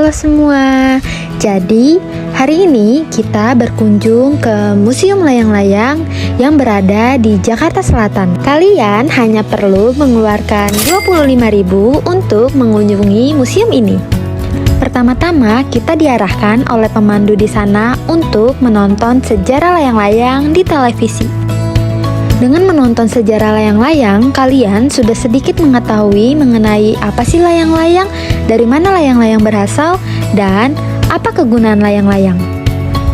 Halo semua. Jadi, hari ini kita berkunjung ke Museum Layang-Layang yang berada di Jakarta Selatan. Kalian hanya perlu mengeluarkan 25.000 untuk mengunjungi museum ini. Pertama-tama, kita diarahkan oleh pemandu di sana untuk menonton sejarah layang-layang di televisi. Dengan menonton sejarah layang-layang, kalian sudah sedikit mengetahui mengenai apa sih layang-layang, dari mana layang-layang berasal, dan apa kegunaan layang-layang.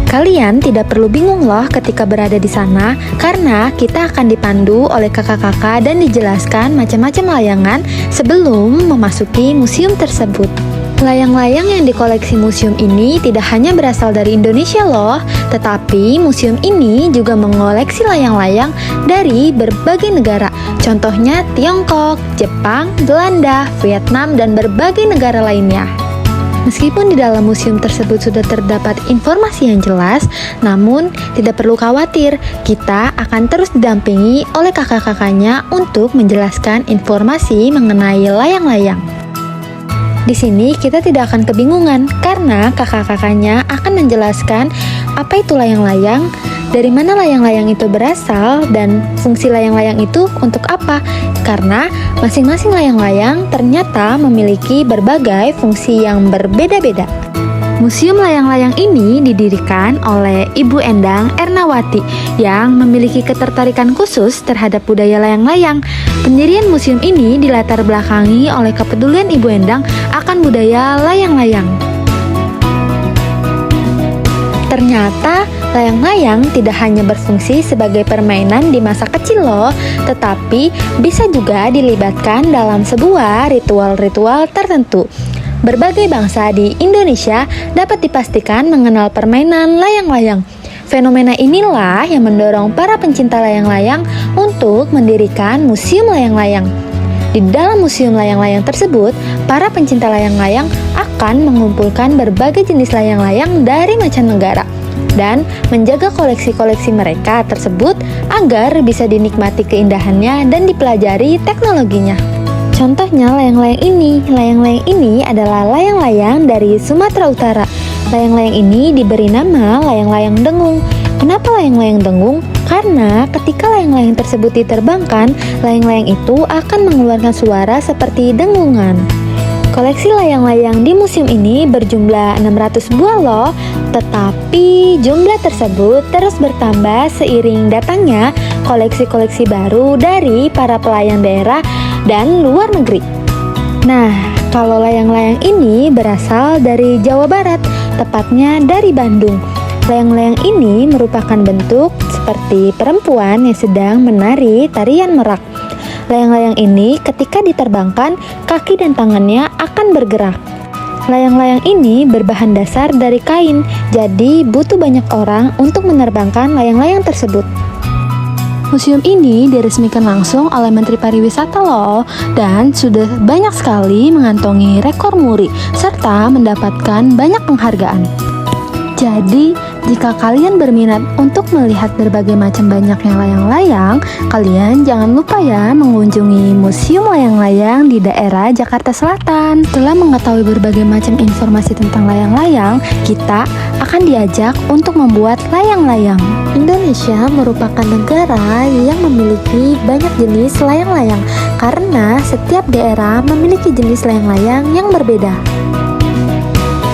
Kalian tidak perlu bingung loh ketika berada di sana, karena kita akan dipandu oleh kakak-kakak dan dijelaskan macam-macam layangan sebelum memasuki museum tersebut. Layang-layang yang dikoleksi museum ini tidak hanya berasal dari Indonesia loh, tetapi museum ini juga mengoleksi layang-layang dari berbagai negara. Contohnya Tiongkok, Jepang, Belanda, Vietnam, dan berbagai negara lainnya. Meskipun di dalam museum tersebut sudah terdapat informasi yang jelas, namun tidak perlu khawatir, kita akan terus didampingi oleh kakak-kakaknya untuk menjelaskan informasi mengenai layang-layang. Di sini kita tidak akan kebingungan karena kakak-kakaknya akan menjelaskan apa itu layang-layang, dari mana layang-layang itu berasal, dan fungsi layang-layang itu untuk apa. Karena masing-masing layang-layang ternyata memiliki berbagai fungsi yang berbeda-beda. Museum layang-layang ini didirikan oleh Ibu Endang Ernawati yang memiliki ketertarikan khusus terhadap budaya layang-layang. Pendirian museum ini dilatar belakangi oleh kepedulian Ibu Endang akan budaya layang-layang. Ternyata layang-layang tidak hanya berfungsi sebagai permainan di masa kecil loh, tetapi bisa juga dilibatkan dalam sebuah ritual-ritual tertentu. Berbagai bangsa di Indonesia dapat dipastikan mengenal permainan layang-layang. Fenomena inilah yang mendorong para pencinta layang-layang untuk mendirikan museum layang-layang. Di dalam museum layang-layang tersebut, para pencinta layang-layang akan mengumpulkan berbagai jenis layang-layang dari mancanegara dan menjaga koleksi-koleksi mereka tersebut agar bisa dinikmati keindahannya dan dipelajari teknologinya. Contohnya layang-layang ini adalah layang-layang dari Sumatera Utara. Layang-layang ini diberi nama layang-layang dengung. Kenapa layang-layang dengung? Karena ketika layang-layang tersebut diterbangkan, layang-layang itu akan mengeluarkan suara seperti dengungan. Koleksi layang-layang di museum ini berjumlah 600 buah loh, tetapi jumlah tersebut terus bertambah seiring datangnya koleksi-koleksi baru dari para pelayang daerah dan luar negeri. Nah, kalau layang-layang ini berasal dari Jawa Barat, tepatnya dari Bandung. Layang-layang ini merupakan bentuk seperti perempuan yang sedang menari tarian merak. Layang-layang ini ketika diterbangkan, kaki dan tangannya akan bergerak. Layang-layang ini berbahan dasar dari kain, jadi butuh banyak orang untuk menerbangkan layang-layang tersebut. Museum ini diresmikan langsung oleh Menteri Pariwisata loh, dan sudah banyak sekali mengantongi rekor muri, serta mendapatkan banyak penghargaan. Jadi, jika kalian berminat untuk melihat berbagai macam banyaknya layang-layang, kalian jangan lupa ya mengunjungi Museum Layang-Layang di daerah Jakarta Selatan. Setelah mengetahui berbagai macam informasi tentang layang-layang, kita akan diajak untuk membuat layang-layang. Indonesia merupakan negara yang memiliki banyak jenis layang-layang karena setiap daerah memiliki jenis layang-layang yang berbeda.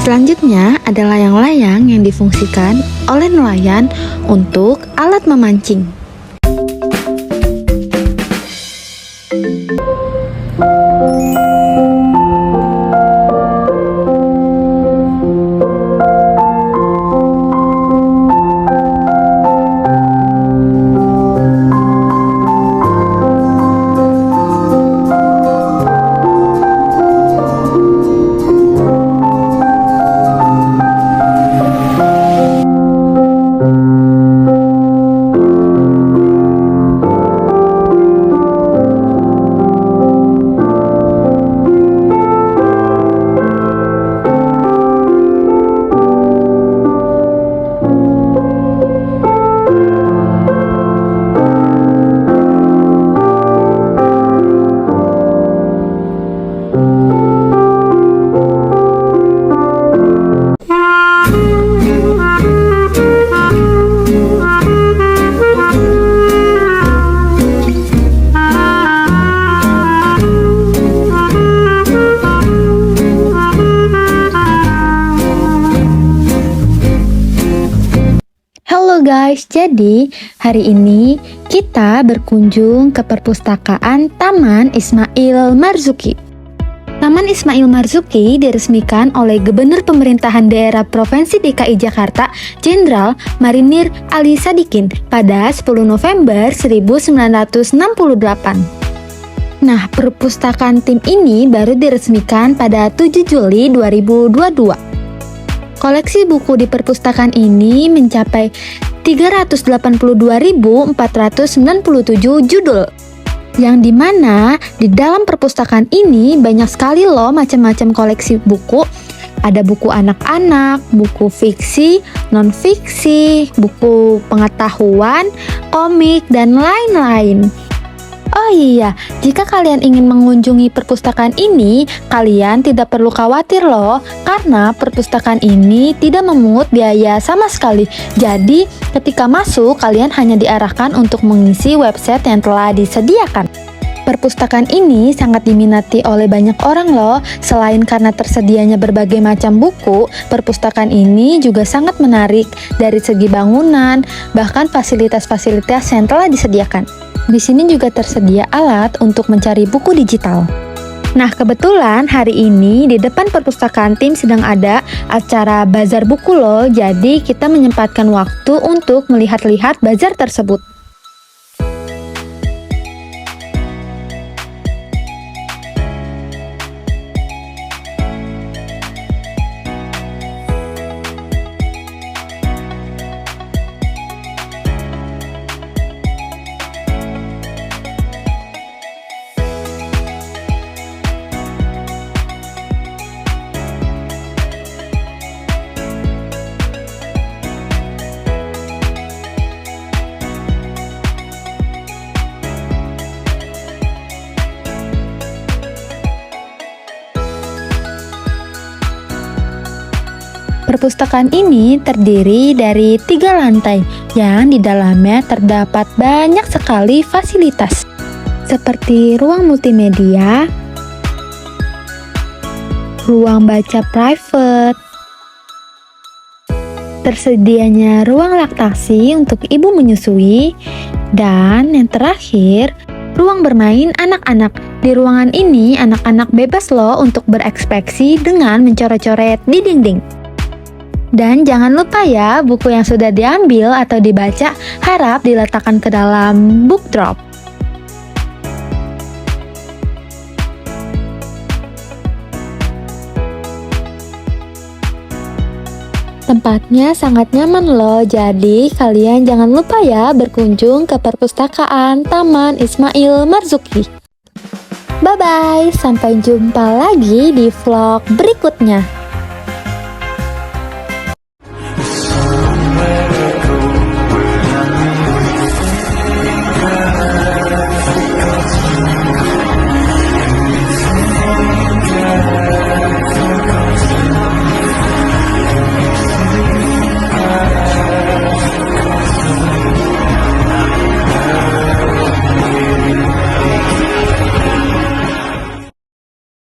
Selanjutnya ada layang-layang yang difungsikan oleh nelayan untuk alat memancing. guys, jadi hari ini kita berkunjung ke perpustakaan Taman Ismail Marzuki. Taman Ismail Marzuki diresmikan oleh Gubernur Pemerintahan Daerah Provinsi DKI Jakarta, Jenderal Marinir Ali Sadikin pada 10 November 1968. Nah, perpustakaan tim ini baru diresmikan pada 7 Juli 2022. Koleksi buku di perpustakaan ini mencapai 382.497 judul. Yang dimana di dalam perpustakaan ini banyak sekali loh macam-macam koleksi buku. Ada buku anak-anak, buku fiksi, non-fiksi, buku pengetahuan, komik, dan lain-lain. Oh iya, jika kalian ingin mengunjungi perpustakaan ini, kalian tidak perlu khawatir loh, karena perpustakaan ini tidak memungut biaya sama sekali. Jadi, ketika masuk, kalian hanya diarahkan untuk mengisi website yang telah disediakan. Perpustakaan ini sangat diminati oleh banyak orang loh. Selain karena tersedianya berbagai macam buku, perpustakaan ini juga sangat menarik dari segi bangunan, bahkan fasilitas-fasilitas yang telah disediakan. Di sini juga tersedia alat untuk mencari buku digital. Nah, kebetulan hari ini di depan perpustakaan tim sedang ada acara bazar buku loh. Jadi kita menyempatkan waktu untuk melihat-lihat bazar tersebut. Perpustakaan ini terdiri dari 3 lantai yang di dalamnya terdapat banyak sekali fasilitas seperti ruang multimedia, ruang baca private, tersedianya ruang laktasi untuk ibu menyusui, dan yang terakhir, ruang bermain anak-anak. Di ruangan ini, anak-anak bebas loh untuk berekspresi dengan mencoret-coret di dinding. Dan jangan lupa ya, buku yang sudah diambil atau dibaca harap diletakkan ke dalam book drop. Tempatnya sangat nyaman loh, jadi kalian jangan lupa ya berkunjung ke perpustakaan Taman Ismail Marzuki. Bye-bye, sampai jumpa lagi di vlog berikutnya.